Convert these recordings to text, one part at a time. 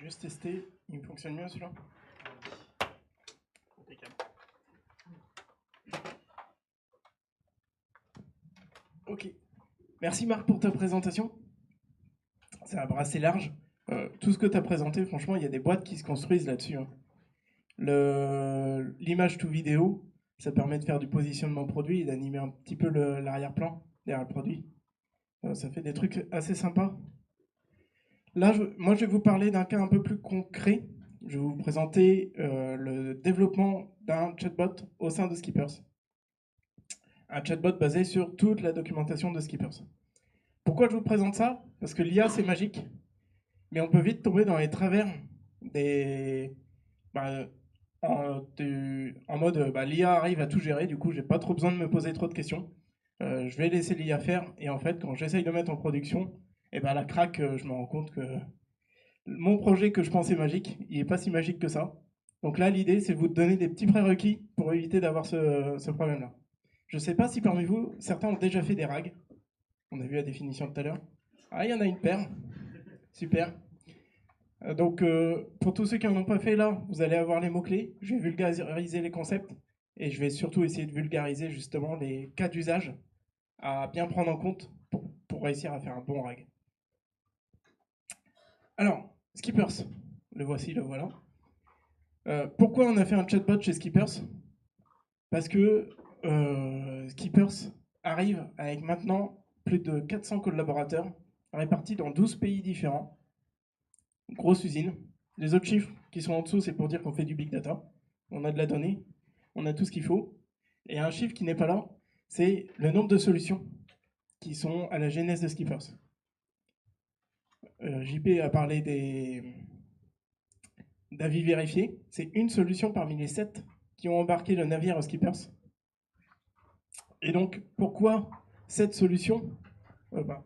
Juste tester, il me fonctionne mieux celui-là. Impeccable. Ok. Merci Marc pour ta présentation. C'est un bras assez large. Tout ce que tu as présenté, franchement, il y a des boîtes qui se construisent là-dessus. Hein. L'image to vidéo, ça permet de faire du positionnement produit et d'animer un petit peu l'arrière-plan derrière le produit. Ça fait des trucs assez sympas. Là, moi, je vais vous parler d'un cas un peu plus concret. Je vais vous présenter le développement d'un chatbot au sein de Skippers. Un chatbot basé sur toute la documentation de Skippers. Pourquoi je vous présente ça? Parce que l'IA, c'est magique, mais on peut vite tomber dans les travers des... Bah, en mode l'IA arrive à tout gérer, du coup, j'ai pas trop besoin de me poser trop de questions. Je vais laisser l'IA faire, et en fait, quand j'essaye de mettre en production, et ben la craque, je me rends compte que mon projet que je pensais magique, il n'est pas si magique que ça. Donc là, l'idée, c'est de vous donner des petits prérequis pour éviter d'avoir ce problème-là. Je ne sais pas si parmi vous, certains ont déjà fait des RAG. On a vu la définition tout à l'heure. Ah, il y en a une paire. Super. Donc, pour tous ceux qui n'en ont pas fait là, vous allez avoir les mots-clés. Je vais vulgariser les concepts et je vais surtout essayer de vulgariser justement les cas d'usage à bien prendre en compte pour réussir à faire un bon RAG. Alors, Skippers, le voici, le voilà. Pourquoi on a fait un chatbot chez Skippers? Parce que Skippers arrive avec maintenant plus de 400 collaborateurs répartis dans 12 pays différents. Grosse usine. Les autres chiffres qui sont en dessous, c'est pour dire qu'on fait du big data. On a de la donnée, on a tout ce qu'il faut. Et un chiffre qui n'est pas là, c'est le nombre de solutions qui sont à la genèse de Skippers. JP a parlé d'avis vérifiés. C'est une solution parmi les 7 qui ont embarqué le navire Skippers. Et donc, pourquoi cette solution voilà.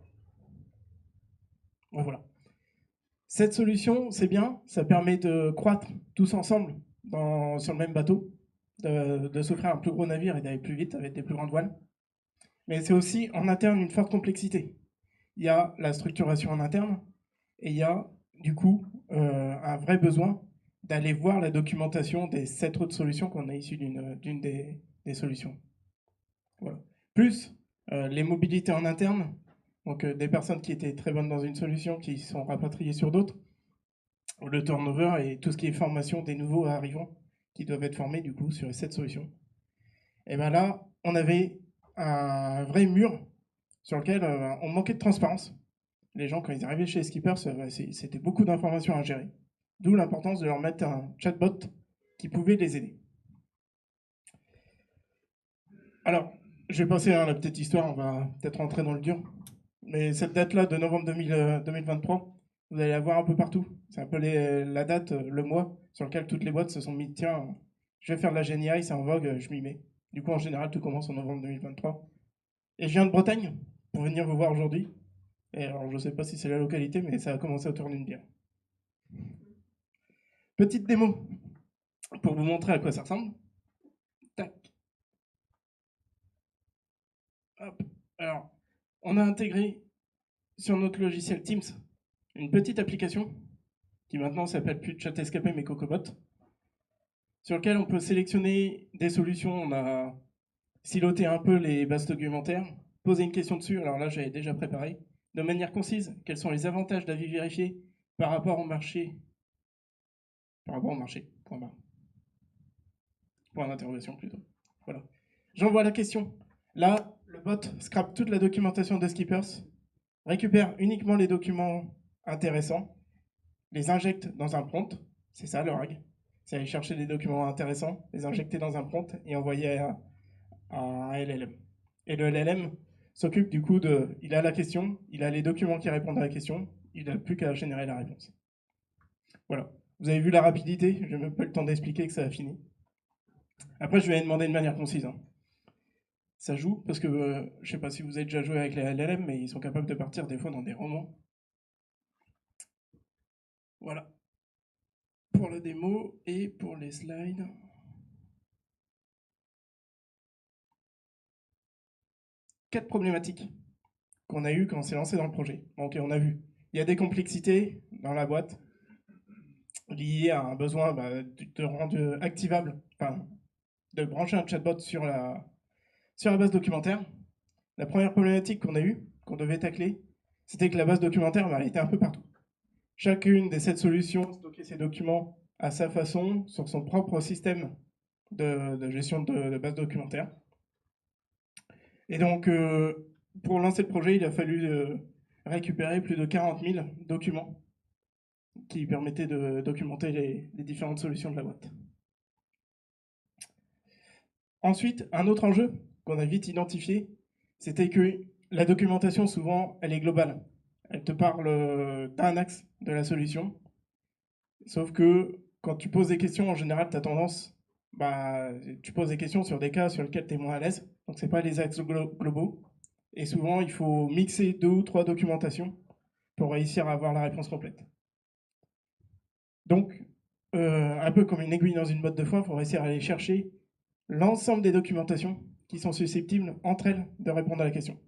Cette solution, c'est bien, ça permet de croître tous ensemble sur le même bateau, de s'offrir un plus gros navire et d'aller plus vite avec des plus grandes voiles. Mais c'est aussi en interne une forte complexité. Il y a la structuration en interne et il y a du coup un vrai besoin d'aller voir la documentation des 7 autres solutions qu'on a issues d'une des solutions. Voilà. Plus les mobilités en interne, donc des personnes qui étaient très bonnes dans une solution, qui sont rapatriées sur d'autres, le turnover et tout ce qui est formation des nouveaux arrivants qui doivent être formés du coup sur cette solution. Et bien là, on avait un vrai mur sur lequel on manquait de transparence. Les gens, quand ils arrivaient chez Skippers, c'était beaucoup d'informations à gérer. D'où l'importance de leur mettre un chatbot qui pouvait les aider. Alors, je vais passer à la petite histoire, on va peut-être rentrer dans le dur. Mais cette date-là de novembre 2023, vous allez la voir un peu partout. C'est un peu la date, le mois sur lequel toutes les boîtes se sont mis, tiens, je vais faire de la GenAI, c'est en vogue, je m'y mets. Du coup, en général, tout commence en novembre 2023. Et je viens de Bretagne pour venir vous voir aujourd'hui. Et alors, je ne sais pas si c'est la localité, mais ça a commencé autour d'une bière. Petite démo pour vous montrer à quoi ça ressemble. Tac. Hop. Alors, on a intégré sur notre logiciel Teams une petite application qui maintenant s'appelle plus ChatEscapé mais Cocobot, sur lequel on peut sélectionner des solutions. On a siloté un peu les bases documentaires, poser une question dessus. Alors là, j'avais déjà préparé. De manière concise, quels sont les avantages d'avis vérifié par rapport au marché? Par rapport au marché. Point barre. Point d'interrogation plutôt. Voilà. J'envoie la question. Là, le bot scrape toute la documentation de Skippers, récupère uniquement les documents intéressants, les injecte dans un prompt. C'est ça le RAG. C'est aller chercher des documents intéressants, les injecter dans un prompt et envoyer à un LLM. Et le LLM s'occupe du coup de... Il a la question, il a les documents qui répondent à la question, il n'a plus qu'à générer la réponse. Voilà. Vous avez vu la rapidité, je n'ai même pas le temps d'expliquer que ça a fini. Après, je vais demander de manière concise. Hein. Ça joue, parce que je ne sais pas si vous avez déjà joué avec les LLM, mais ils sont capables de partir des fois dans des romans. Voilà. Pour la démo et pour les slides. 4 problématiques qu'on a eues quand on s'est lancé dans le projet. Ok, on a vu. Il y a des complexités dans la boîte. lié à un besoin de rendre activable, enfin, de brancher un chatbot sur la base documentaire. La première problématique qu'on a eue, qu'on devait tacler, c'était que la base documentaire, elle était un peu partout. Chacune des 7 solutions stockait ses documents à sa façon, sur son propre système de gestion de base documentaire. Et donc, pour lancer le projet, il a fallu récupérer plus de 40 000 documents qui permettaient de documenter les différentes solutions de la boîte. Ensuite, un autre enjeu qu'on a vite identifié, c'était que la documentation, souvent, elle est globale. Elle te parle d'un axe de la solution. Sauf que quand tu poses des questions, en général, tu as tendance, tu poses des questions sur des cas sur lesquels tu es moins à l'aise. Donc, ce n'est pas les axes globaux. Et souvent, il faut mixer 2 ou 3 documentations pour réussir à avoir la réponse complète. Donc, un peu comme une aiguille dans une botte de foin, il faut réussir à aller chercher l'ensemble des documentations qui sont susceptibles, entre elles, de répondre à la question.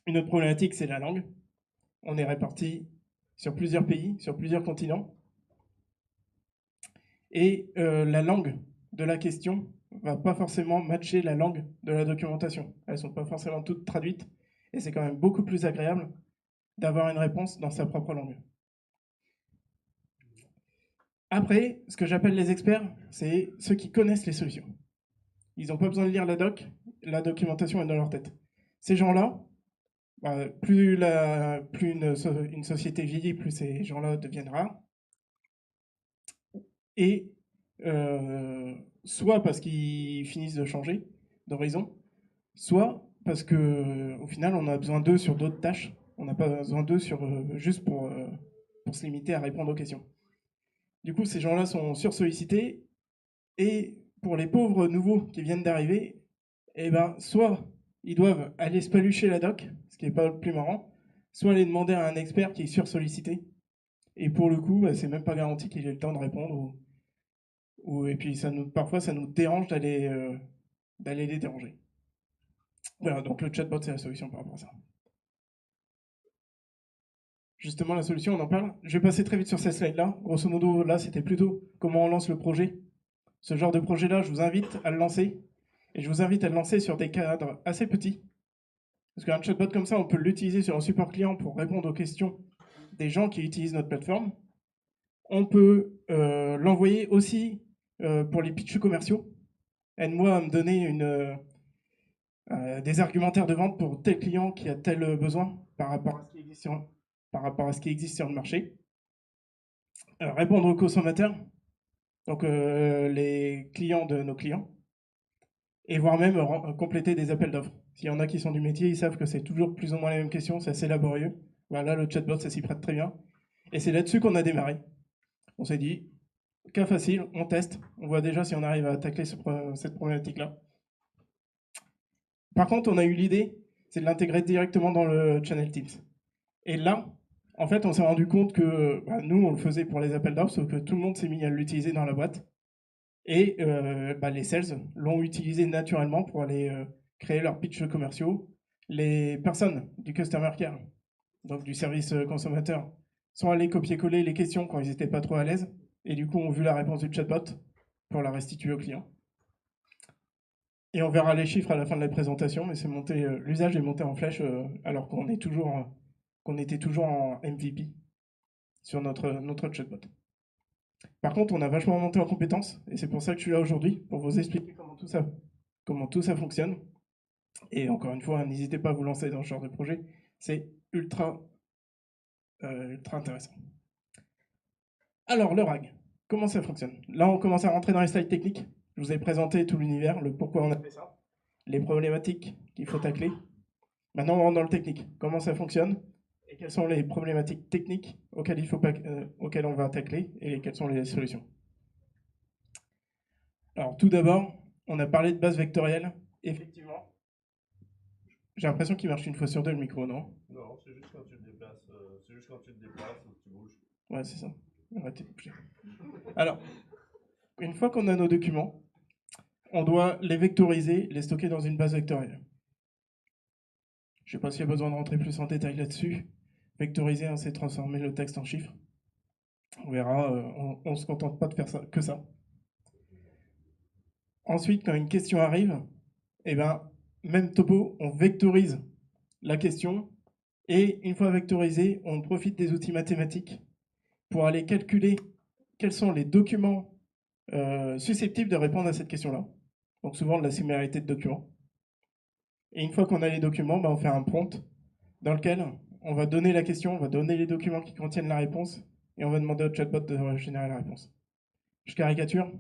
Une autre problématique, c'est la langue. On est répartis sur plusieurs pays, sur plusieurs continents. Et la langue de la question va pas forcément matcher la langue de la documentation. Elles sont pas forcément toutes traduites. Et c'est quand même beaucoup plus agréable d'avoir une réponse dans sa propre langue. Après, ce que j'appelle les experts, c'est ceux qui connaissent les solutions. Ils n'ont pas besoin de lire la documentation est dans leur tête. Ces gens-là, plus une société vieillit, plus ces gens-là deviennent rares. Et soit parce qu'ils finissent de changer d'horizon, soit parce que au final on a besoin d'eux sur d'autres tâches. On n'a pas besoin d'eux juste pour se limiter à répondre aux questions. Du coup, ces gens-là sont sursollicités et pour les pauvres nouveaux qui viennent d'arriver, eh ben, soit ils doivent aller se palucher la doc, ce qui n'est pas le plus marrant, soit aller demander à un expert qui est sursollicité. Et pour le coup, c'est même pas garanti qu'il ait le temps de répondre. Et puis parfois, ça nous dérange d'aller les déranger. Voilà, donc le chatbot, c'est la solution par rapport à ça. Justement, la solution, on en parle. Je vais passer très vite sur ces slides-là. Grosso modo, là, c'était plutôt comment on lance le projet. Ce genre de projet-là, je vous invite à le lancer. Et je vous invite à le lancer sur des cadres assez petits. Parce qu'un chatbot comme ça, on peut l'utiliser sur un support client pour répondre aux questions des gens qui utilisent notre plateforme. On peut l'envoyer aussi pour les pitchs commerciaux. Aide-moi à me donner des argumentaires de vente pour tel client qui a tel besoin par rapport à ce qui existe sur le marché. Répondre aux consommateurs, donc les clients de nos clients, et voire même compléter des appels d'offres. S'il y en a qui sont du métier, ils savent que c'est toujours plus ou moins les mêmes questions, c'est assez laborieux. Voilà, le chatbot, ça s'y prête très bien. Et c'est là-dessus qu'on a démarré. On s'est dit, cas facile, on teste, on voit déjà si on arrive à tacler cette problématique-là. Par contre, on a eu l'idée, c'est de l'intégrer directement dans le channel Teams. Et là, en fait, on s'est rendu compte que nous, on le faisait pour les appels d'offres, sauf que tout le monde s'est mis à l'utiliser dans la boîte. Et les sales l'ont utilisé naturellement pour aller créer leurs pitchs commerciaux. Les personnes du customer care, donc du service consommateur, sont allés copier-coller les questions quand ils n'étaient pas trop à l'aise. Et du coup, ont vu la réponse du chatbot pour la restituer au client. Et on verra les chiffres à la fin de la présentation, mais l'usage est monté en flèche alors qu'on était toujours en MVP sur notre chatbot. Par contre, on a vachement monté en compétences, et c'est pour ça que je suis là aujourd'hui, pour vous expliquer comment tout ça fonctionne. Et encore une fois, n'hésitez pas à vous lancer dans ce genre de projet, c'est ultra intéressant. Alors, le RAG, comment ça fonctionne? Là, on commence à rentrer dans les slides techniques. Je vous ai présenté tout l'univers, le pourquoi on a fait ça, les problématiques qu'il faut tacler. Maintenant, on rentre dans le technique. Comment ça fonctionne et quelles sont les problématiques techniques auxquelles on va tacler et quelles sont les solutions. Alors, tout d'abord, on a parlé de base vectorielle. Effectivement, j'ai l'impression qu'il marche une fois sur deux le micro, non? Non, c'est juste quand tu te déplaces, c'est juste quand tu te déplaces ou que tu bouges. Ouais, c'est ça. Arrêtez de bouger. Alors, une fois qu'on a nos documents, on doit les vectoriser, les stocker dans une base vectorielle. Je ne sais pas s'il y a besoin de rentrer plus en détail là-dessus. Vectoriser, c'est transformer le texte en chiffres. On verra, on ne se contente pas de faire que ça. Ensuite, quand une question arrive, eh ben, même topo, on vectorise la question. Et une fois vectorisé, on profite des outils mathématiques pour aller calculer quels sont les documents susceptibles de répondre à cette question-là. Donc souvent de la similarité de documents. Et une fois qu'on a les documents, on fait un prompt dans lequel on va donner la question, on va donner les documents qui contiennent la réponse, et on va demander au chatbot de générer la réponse. Je caricature,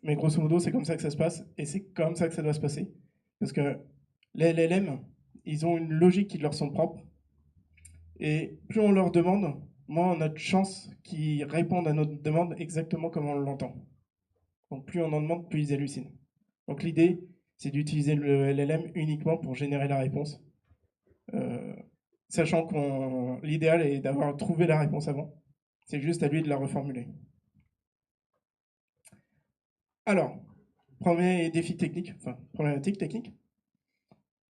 mais grosso modo, c'est comme ça que ça se passe, et c'est comme ça que ça doit se passer. Parce que les LLM, ils ont une logique qui leur sont propres, et plus on leur demande, moins on a de chances qu'ils répondent à notre demande exactement comme on l'entend. Donc plus on en demande, plus ils hallucinent. Donc l'idée, c'est d'utiliser le LLM uniquement pour générer la réponse, sachant que l'idéal est d'avoir trouvé la réponse avant. C'est juste à lui de la reformuler. Alors, premier défi technique, enfin problématique technique,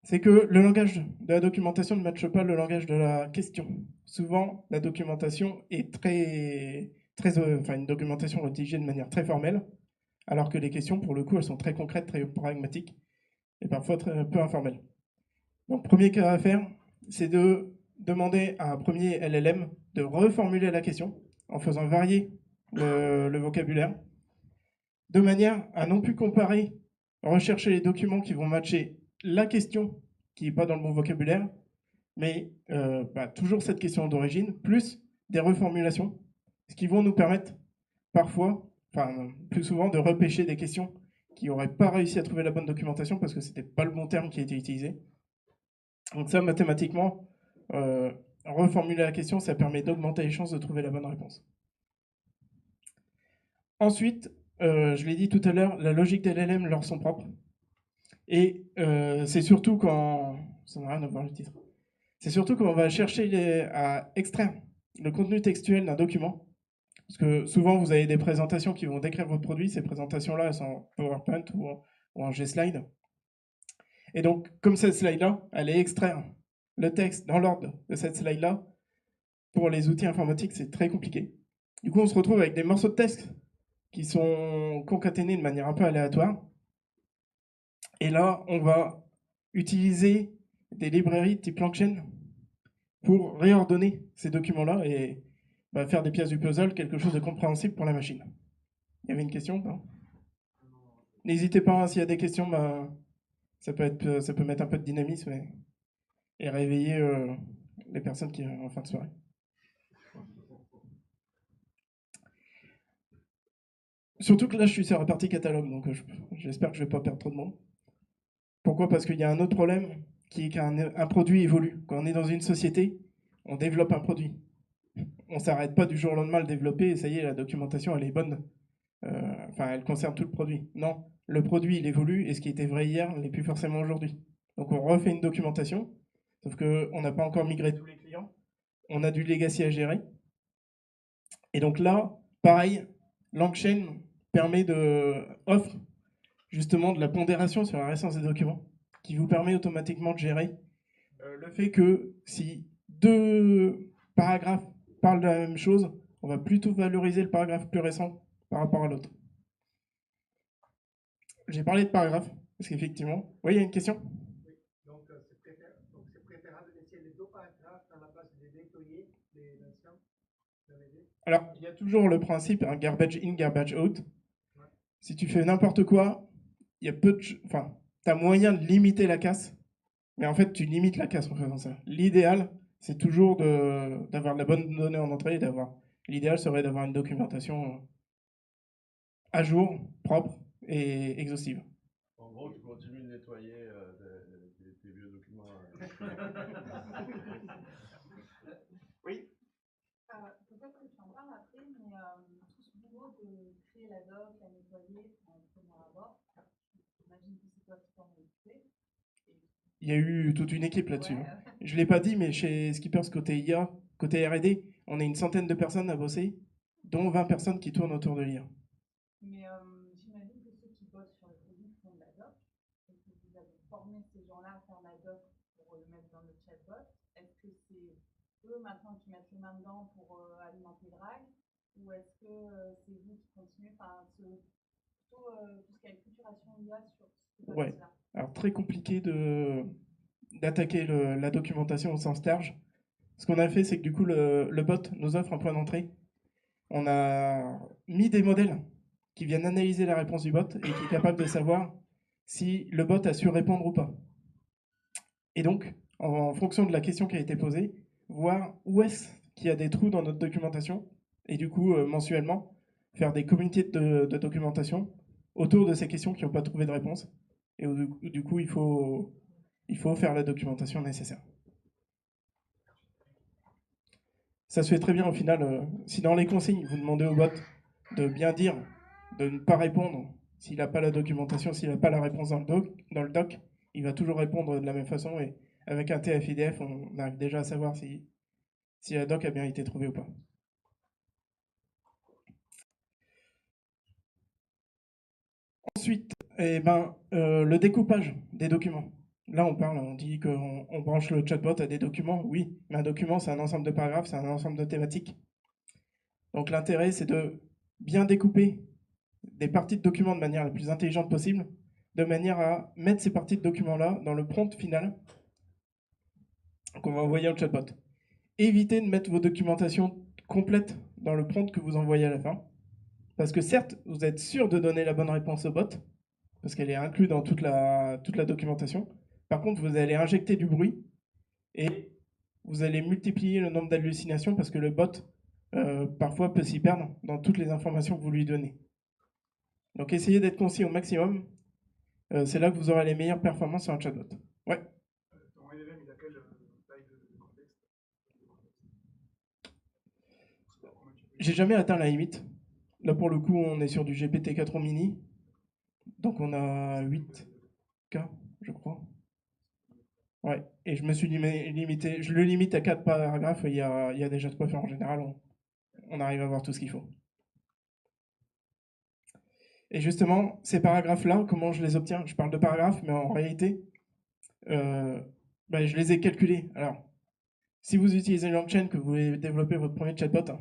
c'est que le langage de la documentation ne matche pas le langage de la question. Souvent, la documentation est une documentation rédigée de manière très formelle, alors que les questions, pour le coup, elles sont très concrètes, très pragmatiques, et parfois très peu informelles. Donc, premier cas à faire, c'est de demander à un premier LLM de reformuler la question en faisant varier le vocabulaire, de manière à non plus comparer, rechercher les documents qui vont matcher la question qui n'est pas dans le bon vocabulaire, mais toujours cette question d'origine, plus des reformulations, ce qui vont nous permettre parfois, enfin plus souvent, de repêcher des questions qui n'auraient pas réussi à trouver la bonne documentation parce que ce n'était pas le bon terme qui a été utilisé. Donc ça, mathématiquement, reformuler la question, ça permet d'augmenter les chances de trouver la bonne réponse. Ensuite, je l'ai dit tout à l'heure, la logique des LLM leur sont propres. Et c'est surtout quand... Ça n'a rien à voir le titre. C'est surtout quand on va chercher à extraire le contenu textuel d'un document. Parce que souvent, vous avez des présentations qui vont décrire votre produit. Ces présentations-là, elles sont en PowerPoint ou en G-Slide. Et donc, comme cette slide-là, allez extraire le texte dans l'ordre de cette slide-là. Pour les outils informatiques, c'est très compliqué. Du coup, on se retrouve avec des morceaux de texte qui sont concaténés de manière un peu aléatoire. Et là, on va utiliser des librairies type LangChain pour réordonner ces documents-là et faire des pièces du puzzle quelque chose de compréhensible pour la machine. Il y avait une question? N'hésitez pas, hein, s'il y a des questions, ça peut mettre un peu de dynamisme et réveiller les personnes qui en fin de soirée. Surtout que là, je suis sur la partie catalogue, donc j'espère que je ne vais pas perdre trop de monde. Pourquoi? Parce qu'il y a un autre problème qui est qu'un produit évolue. Quand on est dans une société, on développe un produit. On ne s'arrête pas du jour au lendemain à le développer et ça y est, la documentation, elle est bonne. Elle concerne tout le produit. Non, le produit, il évolue et ce qui était vrai hier n'est plus forcément aujourd'hui. Donc on refait une documentation, sauf qu'on n'a pas encore migré tous les clients. On a du legacy à gérer. Et donc là, pareil, LangChain offre justement de la pondération sur la récence des documents, qui vous permet automatiquement de gérer le fait que si deux paragraphes parlent de la même chose, on va plutôt valoriser le paragraphe plus récent par rapport à l'autre. J'ai parlé de paragraphe, parce qu'effectivement... Oui, il y a une question? Oui, donc c'est préférable de laisser les deux paragraphes dans la place de déployer l'ancien. Alors, il y a toujours le principe, un garbage in, garbage out. Ouais. Si tu fais n'importe quoi, il y a t'as moyen de limiter la casse, mais en fait, tu limites la casse en faisant ça. L'idéal, c'est toujours d'avoir de la bonne donnée en entrée et l'idéal serait d'avoir une documentation à jour, propre et exhaustive. En gros, tu continues de nettoyer tes vieux documents. Oui. Peut-être que tu en parles après, mais tout ce boulot de créer la doc, la nettoyer, en premier abord, j'imagine que c'est toi qui t'en occupé. Il y a eu toute une équipe là-dessus. Ouais. Je ne l'ai pas dit, mais chez Skippers, côté IA, côté R&D, on est une centaine de personnes à bosser, dont 20 personnes qui tournent autour de l'IA. Mais j'imagine que ceux qui bossent sur le produit font de la doc, et que vous avez formé ces gens-là à faire la doc pour le mettre dans le chatbot. Est-ce que c'est eux maintenant qui mettent les mains dedans pour alimenter le RAG, ou est-ce que c'est vous qui continuez, enfin, plutôt tout ce qui est acculturation IA sur cette Ouais. partie-là? Alors, très compliqué d'attaquer la documentation au sens large. Ce qu'on a fait, c'est que du coup, le bot nous offre un point d'entrée. On a mis des modèles qui viennent analyser la réponse du bot et qui est capable de savoir si le bot a su répondre ou pas. Et donc, en fonction de la question qui a été posée, voir où est-ce qu'il y a des trous dans notre documentation et du coup, mensuellement, faire des comités de documentation autour de ces questions qui n'ont pas trouvé de réponse. Et du coup, il faut faire la documentation nécessaire. Ça se fait très bien au final. Si dans les consignes, vous demandez au bot de bien dire, de ne pas répondre, s'il n'a pas la documentation, s'il n'a pas la réponse dans le doc, il va toujours répondre de la même façon. Et avec un TF-IDF, on arrive déjà à savoir si la doc a bien été trouvée ou pas. Ensuite, le découpage des documents. Là, on dit qu'on branche le chatbot à des documents. Oui, mais un document, c'est un ensemble de paragraphes, c'est un ensemble de thématiques. Donc l'intérêt, c'est de bien découper des parties de documents de manière la plus intelligente possible, de manière à mettre ces parties de documents-là dans le prompt final qu'on va envoyer au chatbot. Évitez de mettre vos documentations complètes dans le prompt que vous envoyez à la fin, parce que certes, vous êtes sûr de donner la bonne réponse au bot, parce qu'elle est inclue dans toute la documentation. Par contre, vous allez injecter du bruit et vous allez multiplier le nombre d'hallucinations parce que le bot, parfois, peut s'y perdre dans toutes les informations que vous lui donnez. Donc, essayez d'être concis au maximum. C'est là que vous aurez les meilleures performances sur un chatbot. Ouais. Ton LLM, il a quelle taille de contexte? J'ai jamais atteint la limite. Là, pour le coup, on est sur du GPT-4 mini. Donc, on a 8K, je crois. Ouais, et je me suis limité, je le limite à 4 paragraphes, il y a déjà de quoi faire en général, on arrive à voir tout ce qu'il faut. Et justement, ces paragraphes-là, comment je les obtiens? Je parle de paragraphes, mais en réalité, je les ai calculés. Alors, si vous utilisez LangChain, que vous voulez développer votre premier chatbot, hein,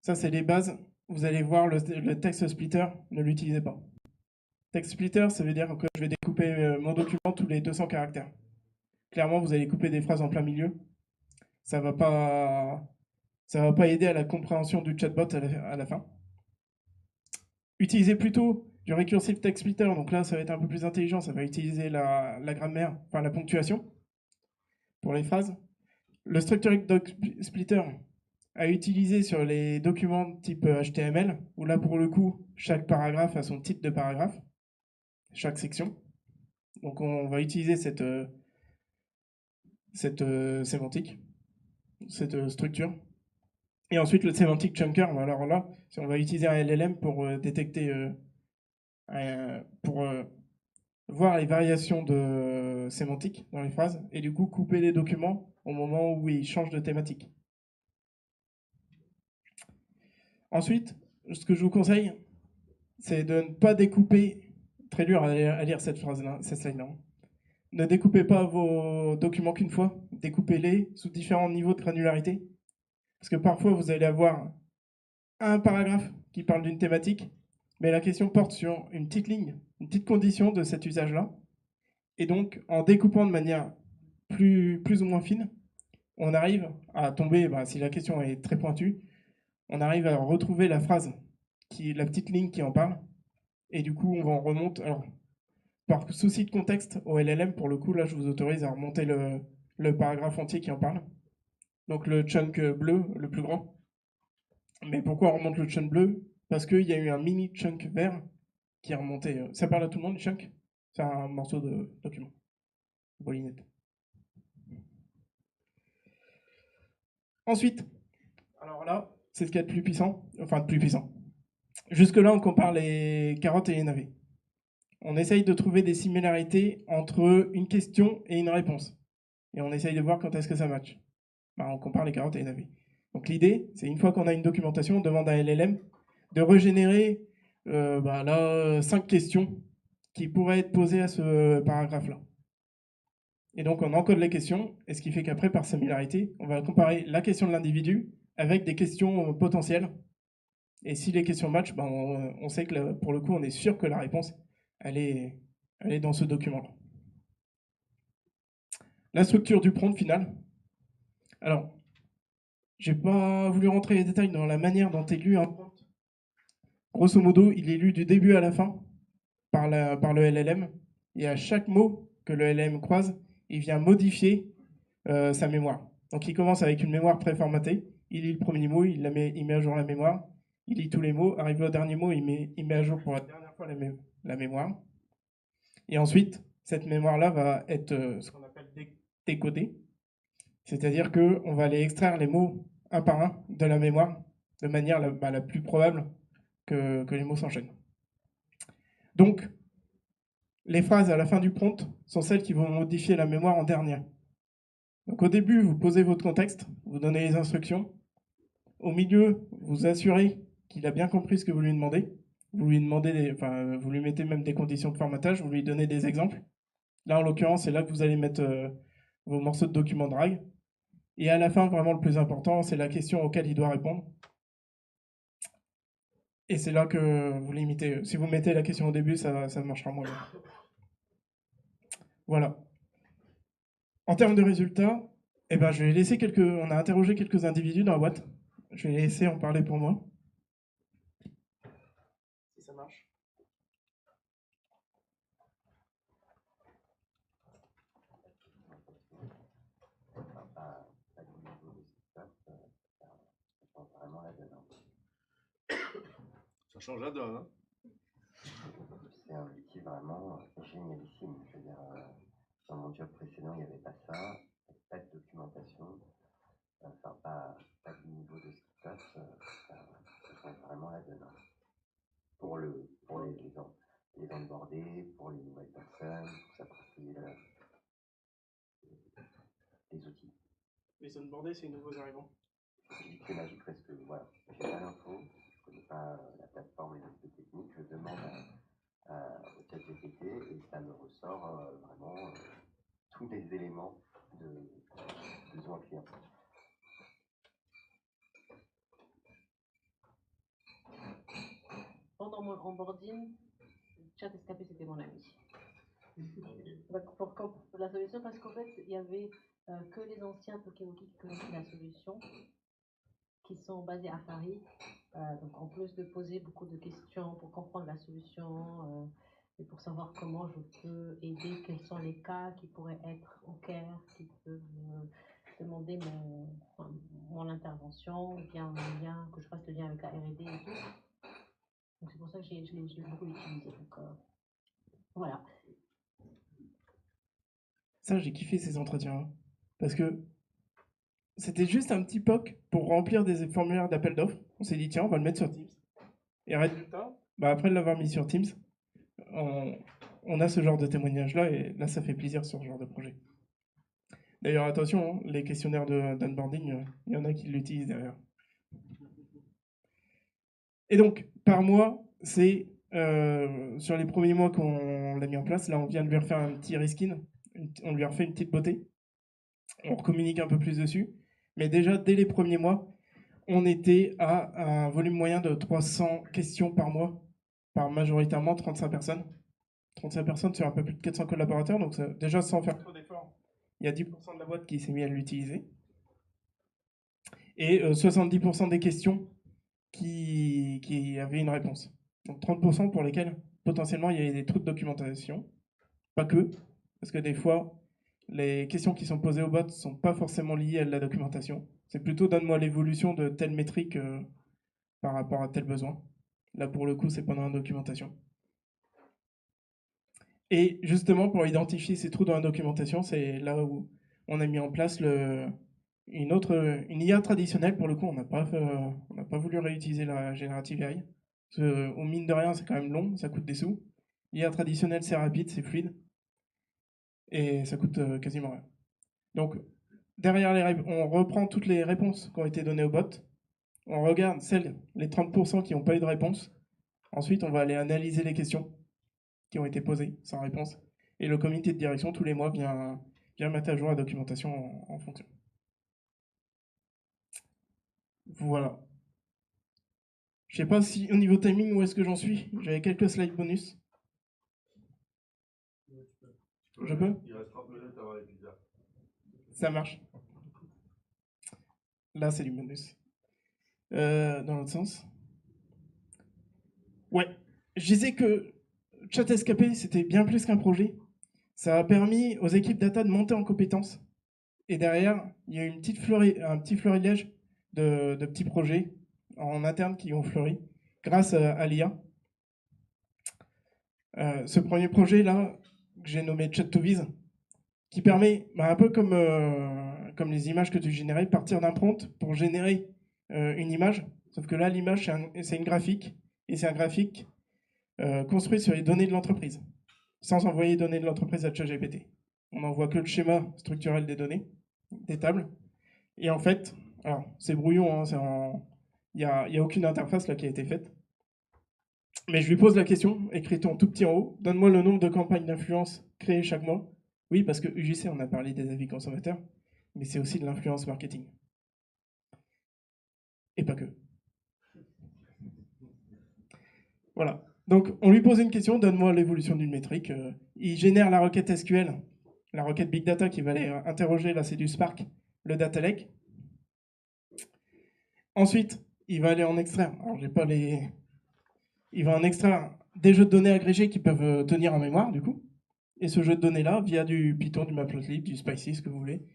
ça c'est les bases, vous allez voir le text splitter, ne l'utilisez pas. Text splitter, ça veut dire que je vais découper mon document tous les 200 caractères. Clairement, vous allez couper des phrases en plein milieu. Ça va pas aider à la compréhension du chatbot à la fin. Utilisez plutôt du recursive text splitter, donc là ça va être un peu plus intelligent, ça va utiliser la grammaire, enfin la ponctuation pour les phrases. Le structured doc splitter à utiliser sur les documents type HTML, où là pour le coup chaque paragraphe a son titre de paragraphe, chaque section. Donc on va utiliser cette sémantique, cette structure. Et ensuite, le semantic chunker, alors là, on va utiliser un LLM pour détecter, pour voir les variations de sémantique dans les phrases, et du coup couper les documents au moment où ils changent de thématique. Ensuite, ce que je vous conseille, c'est de ne pas découper, très dur à lire cette phrase-là, cette slide-là. Ne découpez pas vos documents qu'une fois, découpez-les sous différents niveaux de granularité, parce que parfois vous allez avoir un paragraphe qui parle d'une thématique, mais la question porte sur une petite ligne, une petite condition de cet usage-là. Et donc, en découpant de manière plus ou moins fine, on arrive à tomber, si la question est très pointue, on arrive à retrouver la phrase, la petite ligne qui en parle. Et du coup, on remonte. Alors, par souci de contexte, au LLM, pour le coup, là, je vous autorise à remonter le paragraphe entier qui en parle. Donc, le chunk bleu, le plus grand. Mais pourquoi on remonte le chunk bleu? Parce qu'il y a eu un mini chunk vert qui est remonté. Ça parle à tout le monde, le chunk? C'est un morceau de document. Bolinette. Ensuite, alors là, c'est ce qu'il y a de plus puissant. Enfin, de plus puissant. Jusque-là, on compare les carottes et les navets. On essaye de trouver des similarités entre une question et une réponse. Et on essaye de voir quand est-ce que ça match. On compare les carottes et les navets. Donc l'idée, c'est une fois qu'on a une documentation, on demande à LLM de régénérer 5 questions qui pourraient être posées à ce paragraphe-là. Et donc on encode les questions, et ce qui fait qu'après, par similarité, on va comparer la question de l'individu avec des questions potentielles Et si les questions matchent, ben on sait que pour le coup, on est sûr que la réponse, elle est dans ce document-là. La structure du prompt final. Alors, j'ai pas voulu rentrer les détails dans la manière dont est lu un prompt. Grosso modo, il est lu du début à la fin par le LLM. Et à chaque mot que le LLM croise, il vient modifier sa mémoire. Donc il commence avec une mémoire préformatée, il lit le premier mot, il met à jour la mémoire, il lit tous les mots, arrivé au dernier mot, il met à jour pour la dernière fois la mémoire. Et ensuite, cette mémoire-là va être ce qu'on appelle décodée, c'est-à-dire qu'on va aller extraire les mots un par un de la mémoire de manière la plus probable que les mots s'enchaînent. Donc, les phrases à la fin du prompt sont celles qui vont modifier la mémoire en dernier. Donc au début, vous posez votre contexte, vous donnez les instructions. Au milieu, vous assurez qu'il a bien compris ce que vous lui demandez. Vous lui mettez même des conditions de formatage, vous lui donnez des exemples. Là, en l'occurrence, c'est là que vous allez mettre vos morceaux de documents drag. Et à la fin, vraiment le plus important, c'est la question auquel il doit répondre. Et c'est là que vous limitez. Si vous mettez la question au début, ça marchera moins bien. Voilà. En termes de résultats, eh ben, je vais laisser on a interrogé quelques individus dans la boîte. Je vais les laisser en parler pour moi. Si ça marche. Ça change la donne, hein. C'est un outil vraiment génialissime. Je veux dire, dans mon job précédent, il n'y avait pas ça, pas de documentation, enfin pas de niveau de SketchUp, ça change vraiment la donne. Pour les onboarder, pour les nouvelles personnes, pour s'approprier les outils. Les onboardés, c'est les nouveaux arrivants. Je dis que c'est magique parce que voilà, j'ai pas l'info, je connais pas la plateforme et l'aspect technique, je demande au ChatGPT et ça me ressort vraiment tous les éléments de besoin client. Pendant mon onboarding, ChatSCP c'était mon ami. Donc pour la solution, parce qu'en fait, il y avait que les anciens Tokemoki qui connaissaient la solution, qui sont basés à Paris. Donc en plus de poser beaucoup de questions pour comprendre la solution et pour savoir comment je peux aider, quels sont les cas qui pourraient être au Caire, qui peuvent demander mon intervention, ou bien que je fasse le lien avec la R&D et tout. Donc c'est pour ça que je l'ai beaucoup utilisé. Donc voilà. Ça, j'ai kiffé ces entretiens. Parce que c'était juste un petit POC pour remplir des formulaires d'appel d'offres. On s'est dit, tiens, on va le mettre sur Teams. Et résultat, après l'avoir mis sur Teams, on a ce genre de témoignage-là, et là, ça fait plaisir sur ce genre de projet. D'ailleurs, attention, hein, les questionnaires d'onboarding, il y en a qui l'utilisent derrière. Et donc, par mois, c'est sur les premiers mois qu'on l'a mis en place, là, on vient de lui refaire un petit reskin, on lui a refait une petite beauté, on communique un peu plus dessus, mais déjà, dès les premiers mois, on était à un volume moyen de 300 questions par mois, par majoritairement 35 personnes. 35 personnes sur un peu plus de 400 collaborateurs, donc ça, déjà sans faire trop d'efforts, il y a 10% de la boîte qui s'est mis à l'utiliser. Et 70% des questions qui avaient une réponse. Donc 30% pour lesquels potentiellement il y avait des trous de documentation. Pas que, parce que des fois, les questions qui sont posées au bot ne sont pas forcément liées à la documentation. C'est plutôt donne-moi l'évolution de telle métrique par rapport à tel besoin. Là, pour le coup, c'est pendant la documentation. Et justement, pour identifier ces trous dans la documentation, c'est là où on a mis en place une IA traditionnelle. Pour le coup, on n'a pas voulu réutiliser la générative AI. Parce que, au mine de rien, c'est quand même long, ça coûte des sous. L'IA traditionnelle, c'est rapide, c'est fluide. Et ça coûte quasiment rien. Donc, derrière on reprend toutes les réponses qui ont été données au bot. On regarde les 30% qui n'ont pas eu de réponse. Ensuite, on va aller analyser les questions qui ont été posées sans réponse. Et le comité de direction, tous les mois, vient mettre à jour la documentation en fonction. Voilà. Je sais pas si au niveau timing où est-ce que j'en suis. J'avais quelques slides bonus. Je peux? Il reste 30 minutes avant les pizzas. Ça marche. Là, c'est du bonus. Dans l'autre sens. Ouais. Je disais que ChatSKP, c'était bien plus qu'un projet. Ça a permis aux équipes data de monter en compétences. Et derrière, il y a eu un petit florilège de petits projets en interne qui ont fleuri grâce à l'IA. Ce premier projet-là, que j'ai nommé Chat2Viz, qui permet, un peu comme les images que tu générais, partir d'un prompt pour générer une image. Sauf que là, l'image, c'est une graphique, et c'est un graphique construit sur les données de l'entreprise, sans envoyer les données de l'entreprise à ChatGPT. On n'envoie que le schéma structurel des données, des tables. Et en fait, alors c'est brouillon, hein, il n'y a aucune interface là qui a été faite. Mais je lui pose la question, écrite en tout petit en haut, donne-moi le nombre de campagnes d'influence créées chaque mois. Oui, parce que UGC, on a parlé des avis consommateurs, mais c'est aussi de l'influence marketing. Et pas que. Voilà. Donc, on lui pose une question, donne-moi l'évolution d'une métrique. Il génère la requête SQL, la requête Big Data qui va aller interroger, là c'est du Spark, le Data Lake. Ensuite, il va aller en extraire. Alors, j'ai pas les... Il va en extraire des jeux de données agrégés qui peuvent tenir en mémoire, du coup. Et ce jeu de données-là, via du Python, du Matplotlib, du Spicy, ce que vous voulez,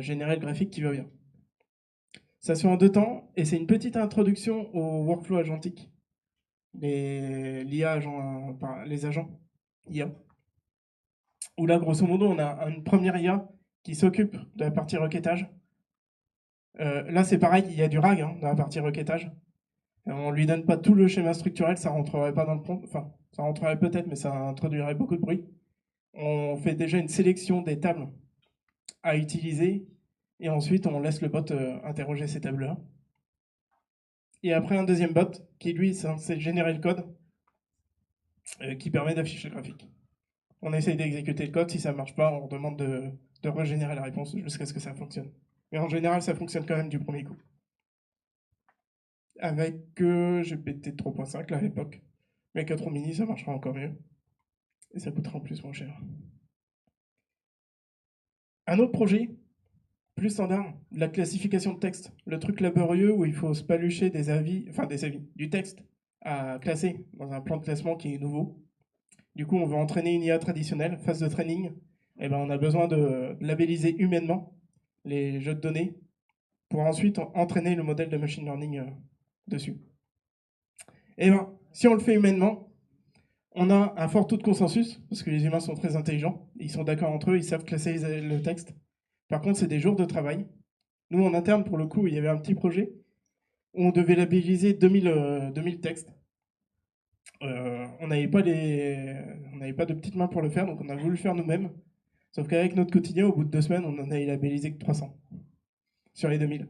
générer le graphique qui va bien. Ça se fait en 2 temps, et c'est une petite introduction au workflow agentique. L'IA, les agents IA. Où là, grosso modo, on a une première IA qui s'occupe de la partie requêtage. Là, c'est pareil, il y a du RAG dans la partie requêtage. On lui donne pas tout le schéma structurel, ça rentrerait pas dans le prompt. Enfin, ça rentrerait peut-être, mais ça introduirait beaucoup de bruit. On fait déjà une sélection des tables à utiliser, et ensuite on laisse le bot interroger ces tables-là. Et après un deuxième bot, qui lui, c'est générer le code, qui permet d'afficher le graphique. On essaye d'exécuter le code, si ça ne marche pas, on demande de régénérer la réponse jusqu'à ce que ça fonctionne. Mais en général, ça fonctionne quand même du premier coup. Avec GPT 3.5 là à l'époque. Mais 4 mini, ça marchera encore mieux. Et ça coûtera en plus moins cher. Un autre projet, plus standard, la classification de texte. Le truc laborieux où il faut se palucher du texte à classer dans un plan de classement qui est nouveau. Du coup, on veut entraîner une IA traditionnelle, phase de training. Et ben, on a besoin de labelliser humainement les jeux de données pour ensuite entraîner le modèle de machine learning dessus. Et ben, si on le fait humainement, on a un fort taux de consensus, parce que les humains sont très intelligents, ils sont d'accord entre eux, ils savent classer le texte. Par contre, c'est des jours de travail. Nous, en interne, pour le coup, il y avait un petit projet où on devait labelliser 2000 textes. On n'avait pas de petites mains pour le faire, donc on a voulu le faire nous-mêmes. Sauf qu'avec notre quotidien, au bout de 2 semaines, on n'en avait labellisé que 300 sur les 2000.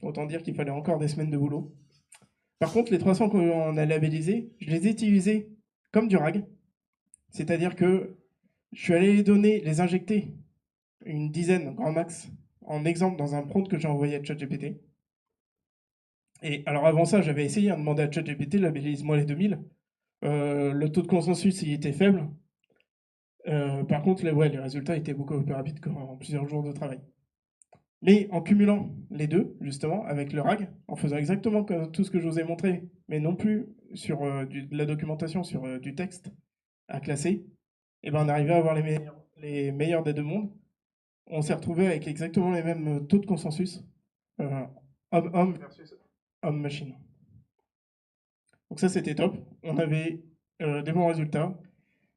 Autant dire qu'il fallait encore des semaines de boulot. Par contre, les 300 qu'on a labellisés, je les ai utilisés comme du RAG. C'est-à-dire que je suis allé les injecter, une dizaine, grand max, en exemple dans un prompt que j'ai envoyé à ChatGPT. Et alors avant ça, j'avais essayé de demander à ChatGPT, labellise-moi les 2000. Le taux de consensus, il était faible. Par contre, les résultats étaient beaucoup plus rapides qu'en plusieurs jours de travail. Mais en cumulant les deux, justement, avec le RAG, en faisant exactement tout ce que je vous ai montré, mais non plus sur de la documentation, sur du texte à classer, et ben on arrivait à avoir les meilleurs des deux mondes. On s'est retrouvé avec exactement les mêmes taux de consensus, homme-homme versus homme-machine. Donc ça, c'était top. On avait des bons résultats,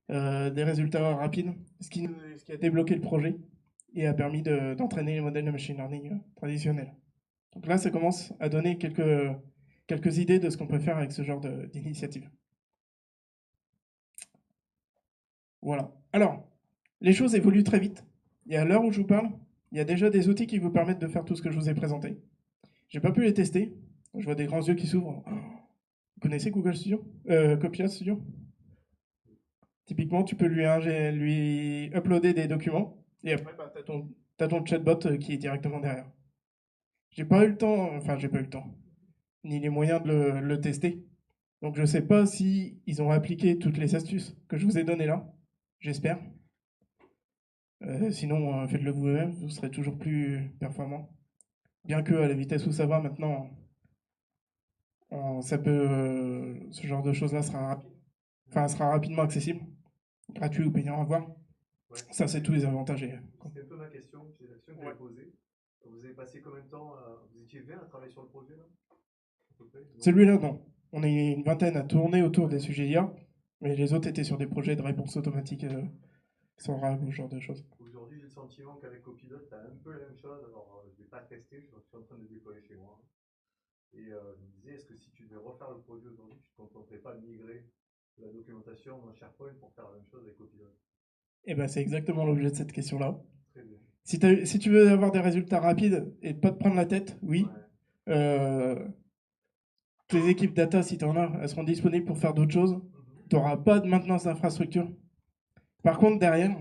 des résultats rapides, ce qui a débloqué le projet et a permis d'entraîner les modèles de machine learning traditionnels. Donc là, ça commence à donner quelques idées de ce qu'on peut faire avec ce genre d'initiative. Voilà. Alors, les choses évoluent très vite. Et à l'heure où je vous parle, il y a déjà des outils qui vous permettent de faire tout ce que je vous ai présenté. J'ai pas pu les tester. Je vois des grands yeux qui s'ouvrent. Vous connaissez Google Studio Copilot Studio? Typiquement, tu peux lui uploader des documents et après, tu as ton chatbot qui est directement derrière. J'ai pas eu le temps, ni les moyens de le tester. Donc je ne sais pas si ils ont appliqué toutes les astuces que je vous ai données là. J'espère. Sinon, faites-le vous-même, vous serez toujours plus performant. Bien que à la vitesse où ça va maintenant, ça peut, ce genre de choses-là sera rapidement accessible, gratuit ou payant à voir. Ouais. Ça, c'est tous les avantages. C'était un peu ma question, c'est la question que j'avais posée. Vous avez passé combien de temps vous étiez 20 à travailler sur le projet là à peu près Celui-là, non. On est une vingtaine à tourner autour des sujets IA, mais les autres étaient sur des projets de réponse automatique sans RAG ou ce genre de choses. Aujourd'hui, j'ai le sentiment qu'avec Copilot, tu as un peu la même chose. Alors, je ne vais pas tester, je suis en train de déployer chez moi. Et je me disais, est-ce que si tu devais refaire le produit aujourd'hui, tu ne te contenterais pas de migrer la documentation dans SharePoint pour faire la même chose avec Copilot? Et ben, c'est exactement l'objet de cette question-là. Très bien. Si tu veux avoir des résultats rapides et pas te prendre la tête, oui. Ouais. Tes équipes data, si tu en as, elles seront disponibles pour faire d'autres choses. Tu n'auras pas de maintenance d'infrastructure. Par contre, derrière,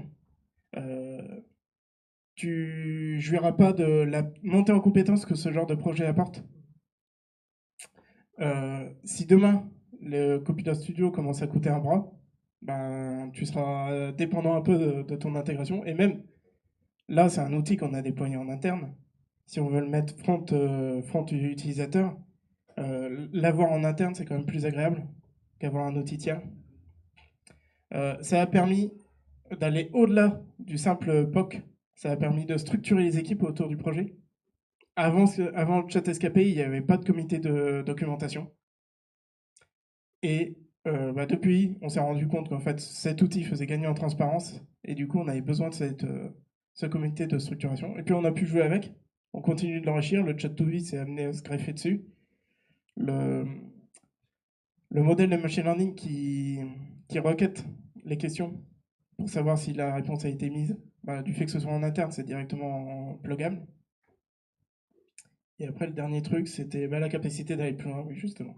tu jouiras pas de la montée en compétence que ce genre de projet apporte. Si demain, le Copilot Studio commence à coûter un bras, ben, tu seras dépendant un peu de ton intégration. Et même, là, c'est un outil qu'on a déployé en interne. Si on veut le mettre front utilisateur, l'avoir en interne, c'est quand même plus agréable qu'avoir un outil tiers. Ça a permis d'aller au-delà du simple POC. Ça a permis de structurer les équipes autour du projet. Avant le chat SKPI, il n'y avait pas de comité de documentation. Et depuis, on s'est rendu compte qu'en fait, cet outil faisait gagner en transparence. Et du coup, on avait besoin de ce comité de structuration. Et puis, on a pu jouer avec. On continue de l'enrichir. Le chat to be s'est amené à se greffer dessus. Le modèle de machine learning qui requête les questions pour savoir si la réponse a été mise, du fait que ce soit en interne, c'est directement pluggable. Et après, le dernier truc, c'était la capacité d'aller plus loin, oui, justement.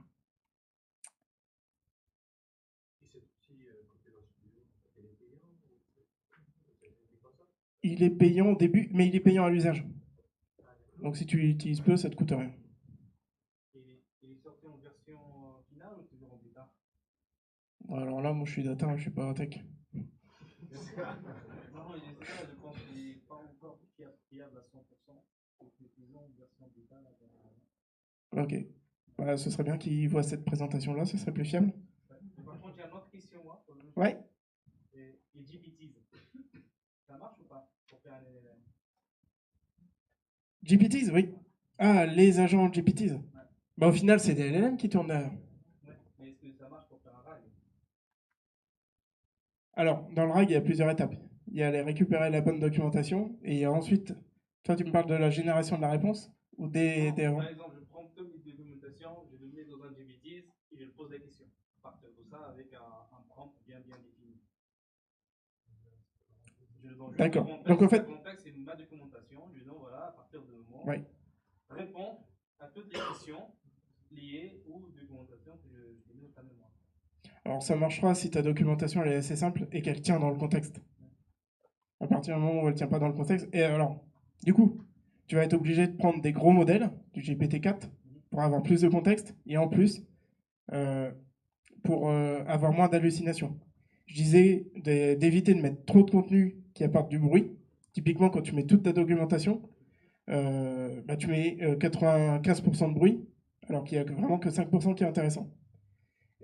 Il est payant au début, mais il est payant à l'usage. Donc si tu l'utilises peu, ça te coûte rien. Il est sorti en version finale ou toujours en bêta? Alors là, moi je suis data, je suis pas tech. Non, il est là, je pense qu'il n'est pas encore fiable à 100%. Donc, disons version bêta. Ok. Ce serait bien qu'ils voient cette présentation-là, ce serait plus fiable. Ouais. Par contre, j'ai une autre question, moi. Ouais. Les GPTs, ça marche ou pas pour faire les LLM? GPTs, oui. Ah, les agents GPTs. Ouais. Au final, c'est des LLM qui tournent derrière. Ouais, mais est-ce que ça marche pour faire un RAG? Alors, dans le RAG, il y a plusieurs étapes. Il y a aller récupérer la bonne documentation, et il y a ensuite, toi tu me parles de la génération de la réponse ou des Par exemple, je prends toute mes documentation, je le mets dans un GPTs et je pose la question. À partir de ça, avec un prompt bien défini. D'accord. Donc en fait, le contexte, c'est ma documentation. Je dis voilà, à partir de moment, réponds à toutes les questions liées ou documentation que je mets au panneau. Alors ça marchera si ta documentation elle est assez simple et qu'elle tient dans le contexte. À partir du moment où elle ne tient pas dans le contexte, et alors, du coup, tu vas être obligé de prendre des gros modèles du GPT-4 pour avoir plus de contexte et en plus pour avoir moins d'hallucinations. Je disais d'éviter de mettre trop de contenu qui apporte du bruit. Typiquement, quand tu mets toute ta documentation, tu mets 95% de bruit, alors qu'il n'y a vraiment que 5% qui est intéressant.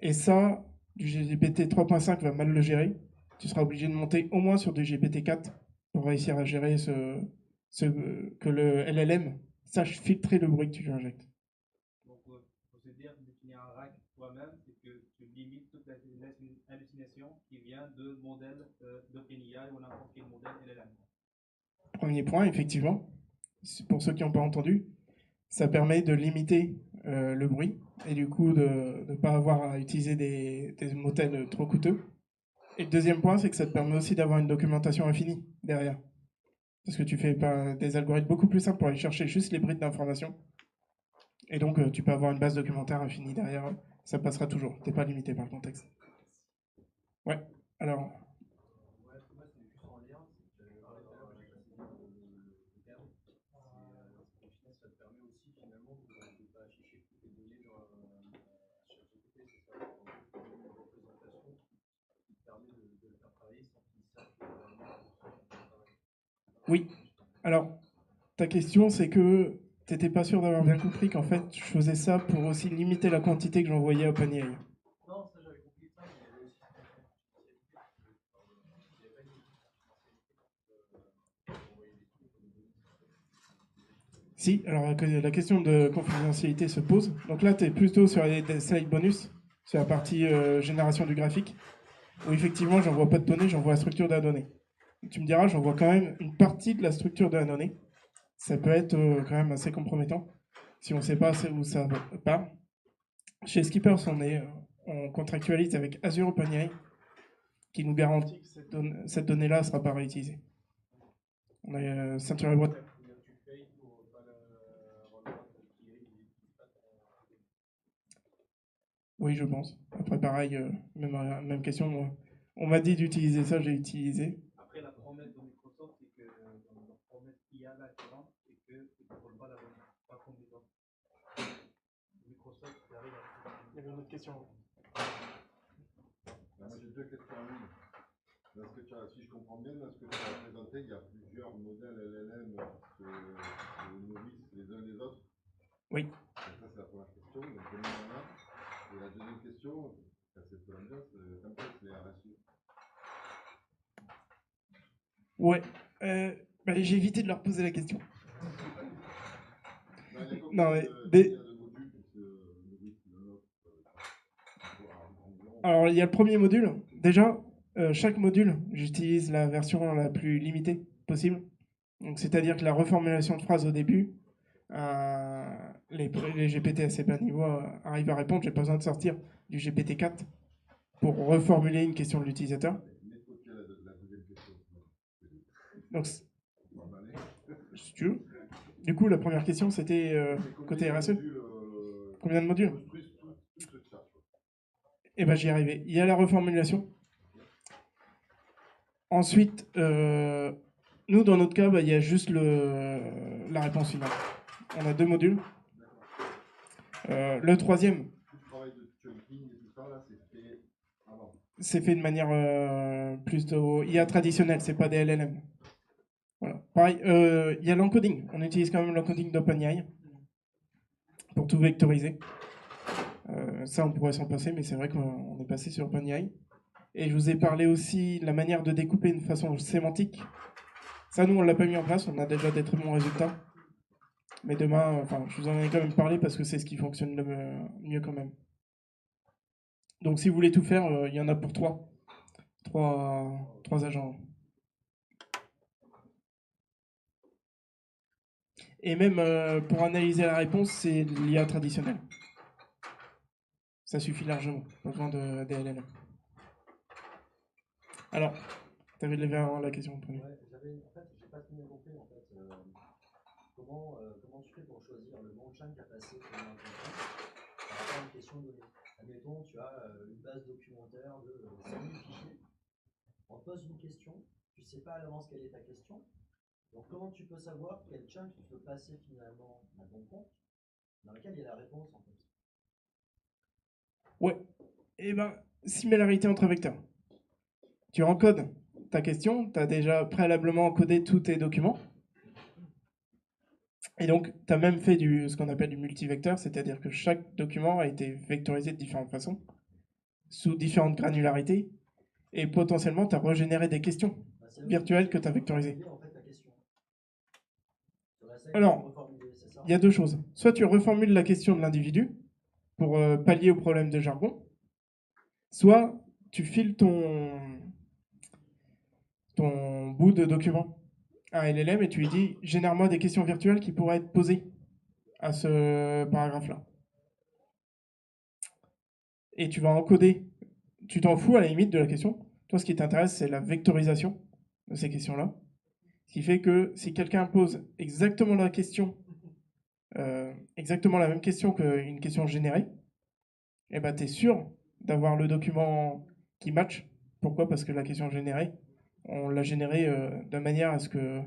Et ça, du GPT 3.5 va mal le gérer. Tu seras obligé de monter au moins sur du GPT-4 pour réussir à gérer que le LLM sache filtrer le bruit que tu lui injectes. Donc, pour se dire, définir un RAG toi-même, c'est que tu limites toute hallucination qui vient de modèles d'OpenAI ou n'importe quel modèle LLM. Premier point, effectivement, pour ceux qui n'ont pas entendu, ça permet de limiter le bruit et du coup de ne pas avoir à utiliser des modèles trop coûteux. Et le deuxième point, c'est que ça te permet aussi d'avoir une documentation infinie derrière. Parce que tu fais des algorithmes beaucoup plus simples pour aller chercher juste les brides d'informations. Et donc, tu peux avoir une base documentaire infinie derrière. Ça passera toujours. Tu n'es pas limité par le contexte. Ouais. Alors. Moi, c'est juste en lien. Ça te permet aussi finalement de ne pas afficher toutes les données sur GPT, c'est ça? Oui. Alors, ta question, c'est que tu n'étais pas sûr d'avoir bien compris qu'en fait, je faisais ça pour aussi limiter la quantité que j'envoyais à OpenAI. Non, ça j'avais compris ça, mais il y avait aussi Si, alors la question de confidentialité se pose. Donc là, tu es plutôt sur des slides bonus, sur la partie génération du graphique, où effectivement, j'envoie pas de données, j'envoie la structure de la donnée. Tu me diras, j'envoie quand même une partie de la structure de la donnée. Ça peut être quand même assez compromettant, si on ne sait pas où ça part. Chez Skippers, on contractualise avec Azure OpenAI, qui nous garantit que cette donnée-là ne sera pas réutilisée. On est ceinture à droite. Oui, je pense. Après, pareil, même question. Moi. On m'a dit d'utiliser ça, j'ai utilisé. Après, la promesse de Microsoft, c'est que dans la promesse qu'il y a là, c'est qu'ils ne volent pas la donnée, pas comme les autres. Microsoft arrive à... Il y avait une autre question. Moi, j'ai deux questions en ligne. Si je comprends bien, dans ce que tu as présenté, il y a plusieurs modèles LLM qui se nourrissent les uns des autres. Oui. Donc ça, c'est la première question. Donc, et la deuxième question, c'est peu l'ambiance, quand est-ce les RSU? Ouais. J'ai évité de leur poser la question. Non, mais alors, il y a le premier module. Déjà, chaque module, j'utilise la version la plus limitée possible. Donc, c'est-à-dire que la reformulation de phrase au début, les GPT assez bas niveau arrivent à répondre. J'ai pas besoin de sortir du GPT-4 pour reformuler une question de l'utilisateur. Donc, si tu veux. Du coup, la première question, c'était côté RSE. Combien de modules? Eh ben, j'y arrivais. Il y a la reformulation. Ensuite, nous, dans notre cas, il y a juste la réponse finale. On a deux modules. Le troisième, c'est fait de manière plutôt IA traditionnelle, c'est pas des LLM. Voilà. Pareil, il y a l'encoding. On utilise quand même l'encoding d'OpenAI pour tout vectoriser. Ça, on pourrait s'en passer, mais c'est vrai qu'on est passé sur OpenAI. Et je vous ai parlé aussi de la manière de découper de façon sémantique. Ça, nous, on ne l'a pas mis en place. On a déjà des très bons résultats. Mais demain, je vous en ai quand même parlé parce que c'est ce qui fonctionne le mieux quand même. Donc, si vous voulez tout faire, il y en a pour trois agents. Et même pour analyser la réponse, c'est l'IA traditionnelle. Ça suffit largement. Pas besoin de DLLM. Alors, tu avais levé la question en premier. Ouais, en fait, j'ai pas très bien compris en fait. Comment tu fais pour choisir le bon chunk à passer pour un contrat par rapport à une question donnée? Admettons, tu as une base documentaire de 5000 fichiers. On te pose une question, tu sais pas à l'avance quelle est ta question. Donc comment tu peux savoir quel chunk tu peux passer finalement à ton compte dans lequel il y a la réponse en fait? Ouais. Eh ben, similarité entre vecteurs. Tu encodes ta question, tu as déjà préalablement encodé tous tes documents. Et donc, tu as même fait ce qu'on appelle du multivecteur, c'est-à-dire que chaque document a été vectorisé de différentes façons, sous différentes granularités, et potentiellement, tu as régénéré des questions virtuelles que tu as vectorisées. Alors, il y a deux choses. Soit tu reformules la question de l'individu pour pallier au problème de jargon, soit tu files ton bout de document à un LLM et tu lui dis « Génère-moi des questions virtuelles qui pourraient être posées à ce paragraphe-là. » Et tu vas encoder. Tu t'en fous à la limite de la question. Toi, ce qui t'intéresse, c'est la vectorisation de ces questions-là. Ce qui fait que si quelqu'un pose exactement la question, exactement la même question qu'une question générée, eh ben, tu es sûr d'avoir le document qui match. Pourquoi? Parce que la question générée, on l'a générée de manière à ce que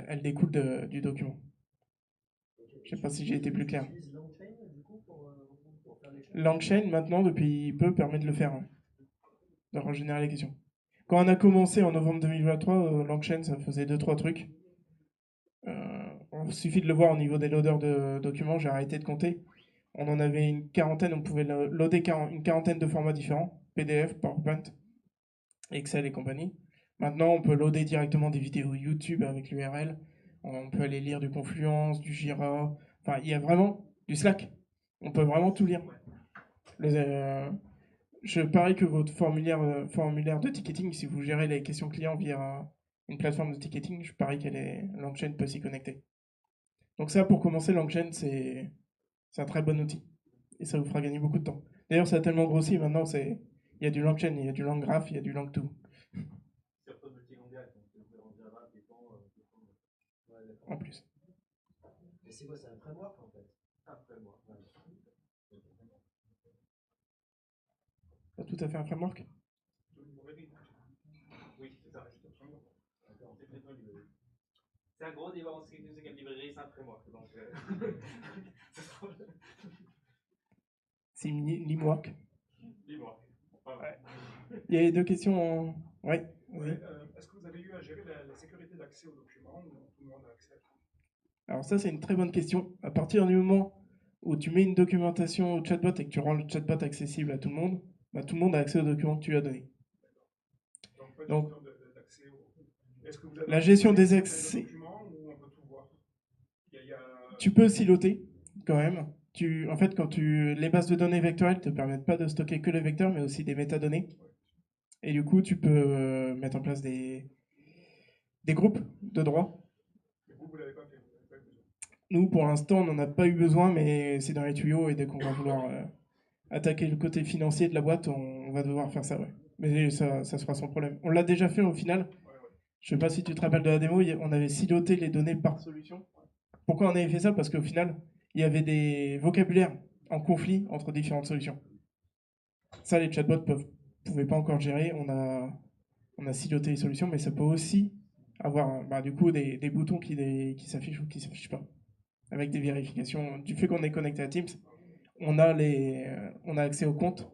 elle découle du document. Je ne sais pas si j'ai été plus clair. LangChain, maintenant, depuis peu, permet de le faire, de régénérer les questions. Quand on a commencé en novembre 2023, Langchain, ça faisait 2-3 trucs. Il suffit de le voir au niveau des loaders de documents, j'ai arrêté de compter. On en avait une quarantaine, on pouvait loader une quarantaine de formats différents, PDF, PowerPoint, Excel et compagnie. Maintenant, on peut loader directement des vidéos YouTube avec l'URL. On peut aller lire du Confluence, du Jira. Enfin, il y a vraiment du Slack. On peut vraiment tout lire. Je parie que votre formulaire de ticketing, si vous gérez les questions clients via une plateforme de ticketing, je parie Langchain peut s'y connecter. Donc ça, pour commencer, Langchain, c'est un très bon outil. Et ça vous fera gagner beaucoup de temps. D'ailleurs, ça a tellement grossi, maintenant, il y a du Langchain, il y a du LangGraph, il y a du LangToo. Surtout multi-langage, donc c'est en Java, Python, En plus. Mais c'est quoi, c'est un framework en fait? un framework. Pas tout à fait un framework. Oui, c'est ça. C'est un gros débat en ce qui nous est quelle librairie, c'est un framework. Donc, C'est Limwork. Limwork. Ouais. Il y a deux questions. Ouais. Est-ce que vous avez eu à gérer la sécurité d'accès aux documents ou tout le monde a accès? Alors ça, c'est une très bonne question. À partir du moment où tu mets une documentation au chatbot et que tu rends le chatbot accessible à tout le monde, bah, tout le monde a accès aux documents que tu lui as donnés. Donc, la gestion des accès, tu peux siloter quand même. En fait, les bases de données vectorielles ne te permettent pas de stocker que les vecteurs, mais aussi des métadonnées. Et du coup, tu peux mettre en place des groupes de droits. Nous, pour l'instant, on n'en a pas eu besoin, mais c'est dans les tuyaux, et dès qu'on va vouloir attaquer le côté financier de la boîte, on va devoir faire ça, ouais. Mais ça se fera sans problème. On l'a déjà fait au final. Je sais pas si tu te rappelles de la démo, on avait siloté les données par solution. Pourquoi on avait fait ça? Parce qu'au final, il y avait des vocabulaires en conflit entre différentes solutions. Ça, les chatbots pouvaient pas encore gérer. On a siloté les solutions, mais ça peut aussi avoir du coup des boutons qui s'affichent ou qui s'affichent pas, avec des vérifications. Du fait qu'on est connecté à Teams, on a accès au compte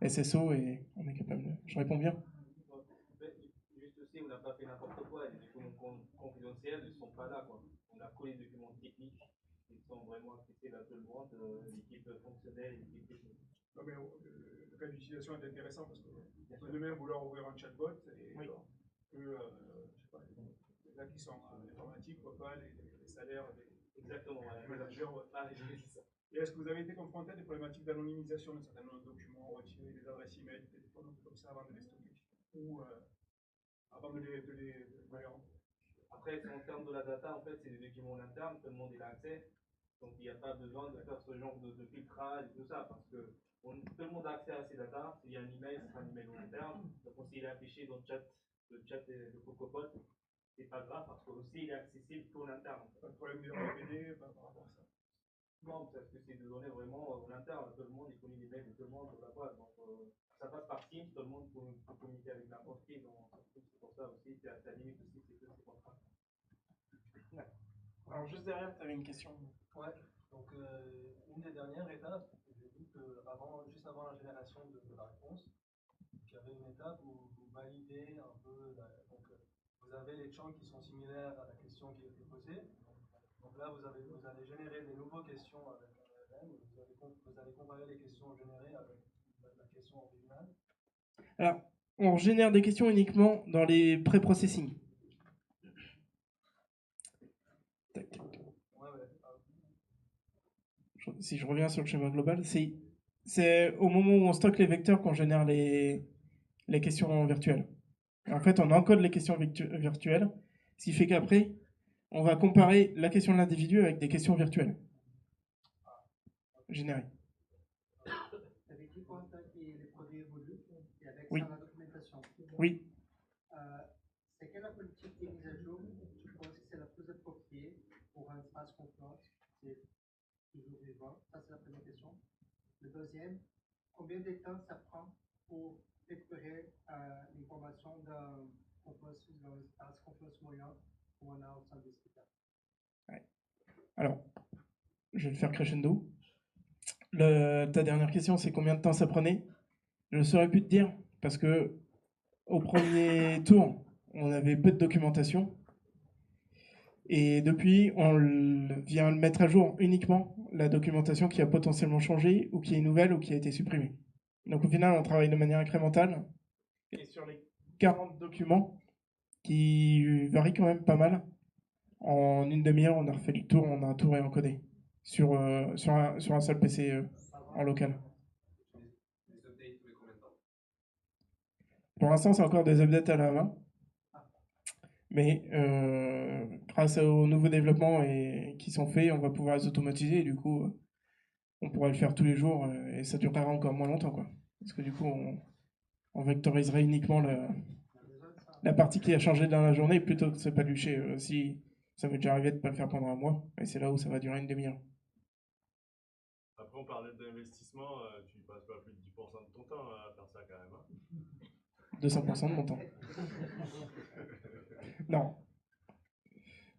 SSO et on est capable de... Je réponds bien? Juste aussi, on n'a pas fait n'importe quoi. Les documents confidentiels ne sont pas là, quoi. On a collé les documents techniques qui sont vraiment accessibles à tout le monde, l'équipe fonctionnelle et l'équipe technique. Non, mais le cas d'utilisation est intéressant parce que on peut demain vouloir ouvrir un chatbot et oui. je sais pas, les gars qui sont en informatique voient pas les salaires des managers. Et est-ce que vous avez été confronté à des problématiques d'anonymisation d'un certain nombre de documents, retirer des adresses email, des téléphones, comme ça avant de les stocker ou avant de les Après, en termes de la data, en fait, c'est des documents en interne, tout le monde y a accès. Donc, il n'y a pas besoin de faire ce genre de filtrage et tout ça, parce que tout le monde a accès à ces data. S'il y a un email, ce sera un email en interne. Donc, s'il est affiché dans le chat de Cocopod, c'est pas grave, parce que aussi il est accessible qu'en interne. Pas de problème de RGPD par rapport à ça. Non, parce que c'est des données vraiment en interne. Tout le monde, il connaît l'email de tout le monde dans la boîte. Donc, ça passe par Teams, tout le monde peut communiquer avec n'importe qui. Donc, c'est pour ça aussi, c'est à la limite aussi, c'est que c'est contrat. Alors, juste derrière, tu avais une question. Ouais, donc une des dernières étapes, j'ai vu que juste avant la génération de la réponse, il y avait une étape où vous validez un peu, donc vous avez les champs qui sont similaires à la question qui a été posée. Donc là, vous allez générer des nouvelles questions avec un LLM, vous allez comparer les questions générées avec la question originale. Alors, on génère des questions uniquement dans les pré-processing. Si je reviens sur le schéma global, c'est au moment où on stocke les vecteurs qu'on génère les questions virtuelles. Et en fait, on encode les questions virtuelles, ce qui fait qu'après, on va comparer la question de l'individu avec des questions virtuelles générées. Avec qui quand les produits évoluent et avec oui. ça la documentation. Oui. C'est quelle la politique de mise à jour tu penses que c'est la plus appropriée pour un espace confiance? C'est toujours vivant. Ça, c'est la première question. Le deuxième, combien de temps ça prend pour récupérer l'information d'un espace confiance moyen ou un ensemble de critères? Ouais. Alors, je vais le faire crescendo. Ta dernière question, c'est combien de temps ça prenait? Je ne saurais plus te dire, parce que au premier tour, on avait peu de documentation. Et depuis, vient le mettre à jour uniquement la documentation qui a potentiellement changé, ou qui est nouvelle, ou qui a été supprimée. Donc au final, on travaille de manière incrémentale. Et sur les 40 documents, qui varient quand même pas mal, en une demi-heure, on a refait le tour, on a tout réencodé sur un seul PC en local. Pour l'instant, c'est encore des updates à la main. Mais grâce aux nouveaux développements qui sont faits, on va pouvoir les automatiser. Et du coup, on pourra le faire tous les jours et ça durera encore moins longtemps, quoi. Parce que du coup, on vectoriserait uniquement la partie qui a changé dans la journée plutôt que de se palucher. Si ça m'est déjà arrivé de ne pas le faire pendant un mois, et c'est là où ça va durer une demi-heure. Après, on parlait d'investissement, tu passes pas plus de 10% de ton temps à faire ça quand même. Hein. 200% de mon temps. Non.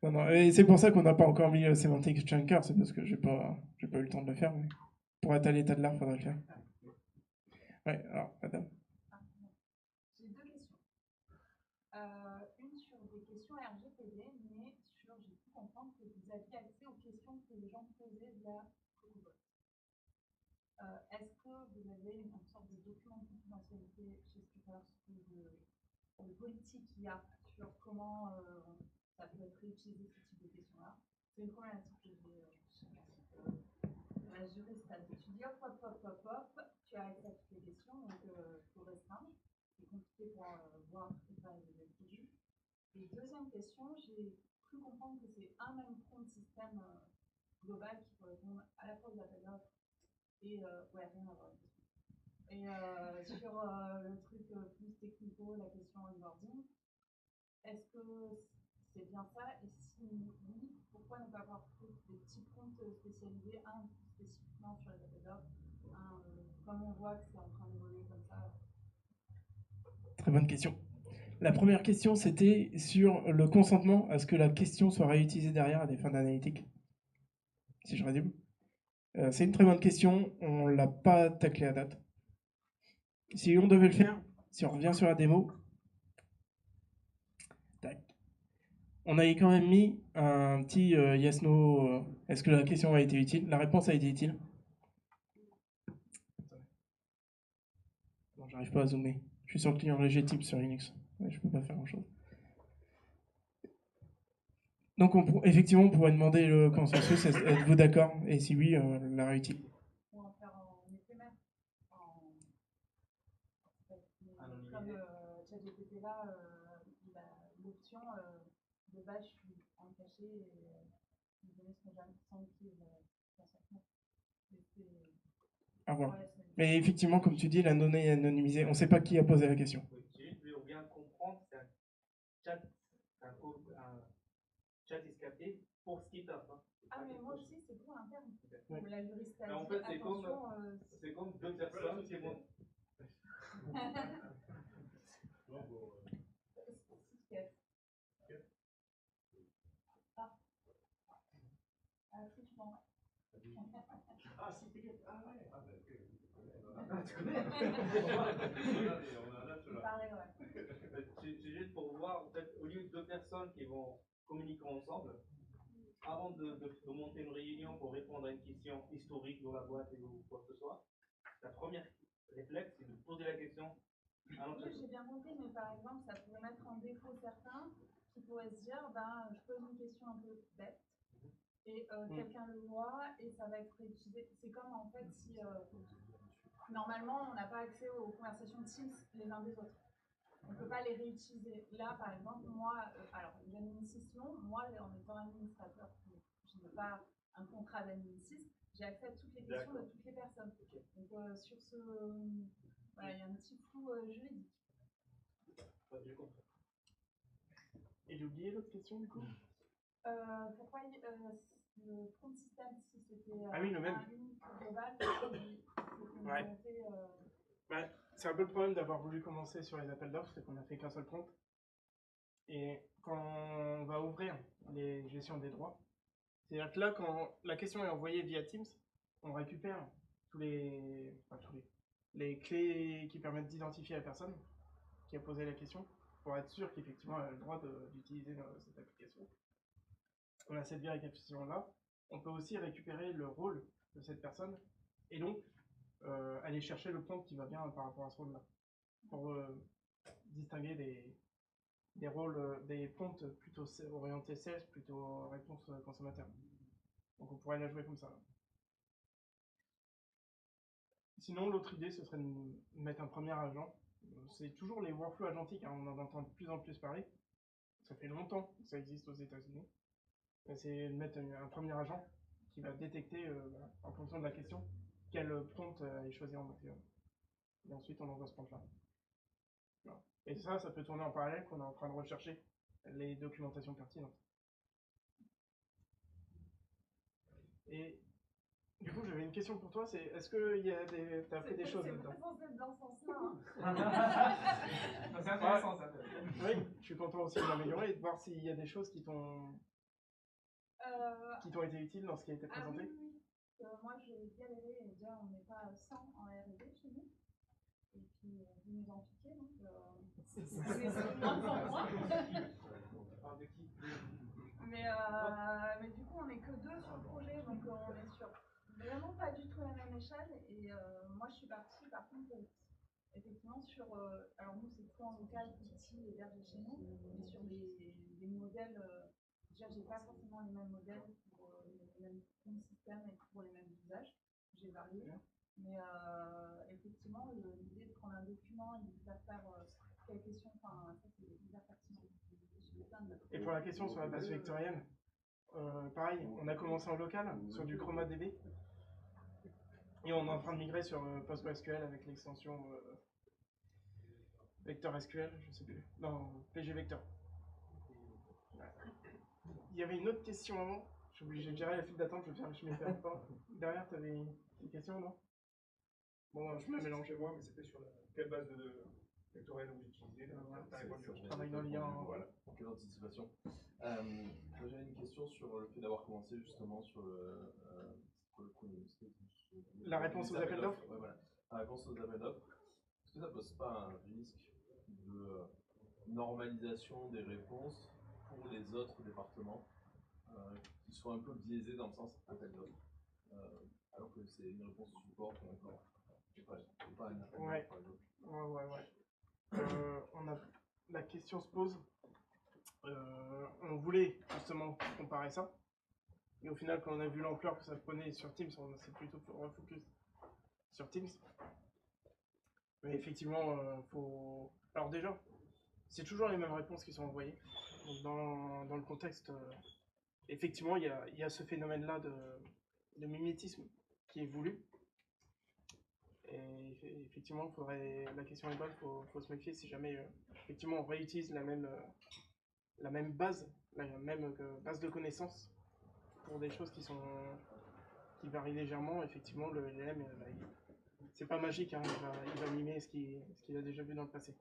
Non, non. Et c'est pour ça qu'on n'a pas encore mis Semantic Chunker, c'est parce que j'ai pas eu le temps de le faire. Mais pour être à l'état de l'art, il faudrait le faire. Ouais, alors, madame. J'ai deux questions. Une sur des questions RGPD, mais j'ai pu comprendre que vous aviez accès aux questions que les gens posaient via Copilot. Est-ce que vous avez une sorte de document de confidentialité chez Speakers ou de politique qu'il y a sur comment ça peut être réutilisé ce type de questions-là? C'est une problématique que la juriste a étudiée. Hop, tu as accès à toutes les questions, donc il faut restreindre. C'est compliqué pour voir et faire les études. Et deuxième question, j'ai cru comprendre que c'est un même front système global qui peut répondre à la fois aux appels d'offres et ouais, rien à voir. Et sur le truc plus technico, la question onboarding, est-ce que c'est bien ça? Et si oui, pourquoi ne pas avoir des petits comptes spécialisés, un spécifiquement sur les appels d'offres, comme on voit que c'est en train d'évoluer comme ça? Très bonne question. La première question, c'était sur le consentement à ce que la question soit réutilisée derrière à des fins d'analytique. Si je résume. C'est une très bonne question. On ne l'a pas taclé à date. Si on devait le faire, si on revient sur la démo, tac. On avait quand même mis un petit yes no. Est-ce que la question a été utile? La réponse a été utile. Non, j'arrive pas à zoomer. Je suis sur le client léger type sur Linux. Ouais, je peux pas faire grand chose. Donc effectivement, on pourrait demander le consensus. Êtes-vous d'accord? Et si oui, la réutilise. Ou en faire en éphémère. Comme ChatGPT là, l'option de base, je suis en caché et les données sont jamais sans utile dans cette note. À voir. Mais effectivement, comme tu dis, la donnée est anonymisée. On ne sait pas qui a posé la question. J'ai juste bien comprendre, c'est un chat escapé pour Skitter. Hein. Ah, mais moi aussi, c'est pour interne. Ouais. La juriste a dit, en fait, c'est attention, comme deux personnes qui vont. Ah, si, je m'en Ah, si, t'es. Ah, ouais. Ah, ben, C'est juste pour voir, en fait, au lieu de deux personnes qui vont communiquer ensemble, avant de monter une réunion pour répondre à une question historique dans la boîte ou quoi que ce soit, la première réflexe, c'est de poser la question à l'autre. Oui, j'ai bien compris, mais par exemple, ça pourrait mettre en défaut certains qui pourraient se dire, je pose une question un peu bête, et quelqu'un le voit, et ça va être réutilisé. C'est comme, en fait, si normalement, on n'a pas accès aux conversations de Teams les uns des autres. On ne peut pas les réutiliser. Là, par exemple, moi, alors, l'admin 6, non, moi, en étant administrateur, je n'ai pas un contrat d'admin 6, j'ai accès à toutes les questions de toutes les personnes. Donc, sur ce, voilà, il y a un petit flou juridique. Et j'ai oublié l'autre question, du coup. Pourquoi le front système, si c'était le même. unique global, Ouais. C'est un peu le problème d'avoir voulu commencer sur les appels d'offres, c'est qu'on n'a fait qu'un seul front. Et quand on va ouvrir les gestions des droits, c'est-à-dire que là, quand la question est envoyée via Teams, on récupère les clés qui permettent d'identifier la personne. qui a posé la question, pour être sûr qu'effectivement elle a le droit d'utiliser cette application. On a cette vérification-là. On peut aussi récupérer le rôle de cette personne et donc aller chercher le prompt qui va bien par rapport à ce rôle-là. Pour distinguer des rôles, des prompts plutôt orientés sales, plutôt réponse consommateur. Donc on pourrait la jouer comme ça. Sinon, l'autre idée, ce serait de mettre un premier agent. C'est toujours les workflows agentiques, hein, on en entend de plus en plus parler. Ça fait longtemps que ça existe aux États-Unis. C'est de mettre un premier agent qui va détecter, en fonction de la question, quel prompt est choisi en maximum. Et ensuite, on envoie ce prompt-là. Voilà. Et ça peut tourner en parallèle qu'on est en train de rechercher les documentations pertinentes. Et du coup, j'avais une question pour toi, c'est est-ce que tu as fait des choses dedans? C'est censé être dans ce sens-là. C'est intéressant ça. Oui, je suis content aussi de l'améliorer et de voir s'il y a des choses qui t'ont été utiles dans ce qui a été présenté. Oui. Moi, j'ai galéré, et déjà, on n'est pas 100 en R&D chez nous. Et puis, vous nous en piquez, donc c'est moins pour moi. Mais du coup, on n'est que 2 sur le projet, donc on est sur vraiment pas du tout la même échelle. Et moi, je suis partie, par contre, effectivement, sur. Alors, nous, c'est tout en local, petit, hébergé chez nous, mais sur des modèles. Déjà, j'ai pas forcément les mêmes modèles pour les mêmes systèmes et pour les mêmes usages. J'ai varié. Mais effectivement, l'idée de prendre un document et de faire quelle question, enfin, ça c'est hyper pertinent. Et pour la question sur la base vectorielle, pareil, on a commencé en local sur du ChromaDB et on est en train de migrer sur PostgreSQL avec l'extension Vector SQL, je sais plus, non, PG Vector. Il y avait une autre question avant, je suis obligé de gérer la file d'attente, je m'y perds pas. Derrière, tu avais une question, non? Bon, je me mélange. Chez moi, mais c'était sur quelle base de vectorielle vous utilisez. Je travaille dans l'IA. Voilà, en quelle anticipation. J'avais une question sur le fait d'avoir commencé justement sur la réponse aux appels d'offres. Ouais, voilà. La réponse aux appels d'offres. Est-ce que ça pose pas un risque de normalisation des réponses pour les autres départements qui sont un peu biaisés dans le sens appel d'offres, alors que c'est une réponse support qui est encore pas un appel d'offres, par exemple. Ouais. La question se pose. On voulait justement comparer ça. Et au final, quand on a vu l'ampleur que ça prenait sur Teams, on s'est plutôt refocus sur Teams. Mais effectivement, faut. Alors déjà, c'est toujours les mêmes réponses qui sont envoyées. Donc dans le contexte, effectivement, il y a ce phénomène-là de mimétisme qui est voulu. Et effectivement, la question est bonne, faut se méfier si jamais effectivement on réutilise la même base, base de connaissances pour des choses qui varient légèrement. Effectivement, le LLM, c'est pas magique, hein, il va mimer ce qu'il a déjà vu dans le passé.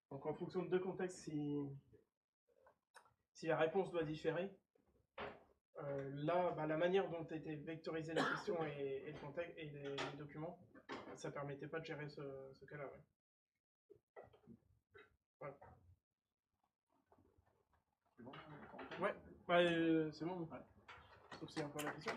Donc en fonction de 2 contextes, si la réponse doit différer, là, la manière dont était vectorisée la question et le contexte et les documents, ça permettait pas de gérer ce cas-là. Ouais. C'est bon, ouais, c'est bon. Sauf s'il y a encore la question.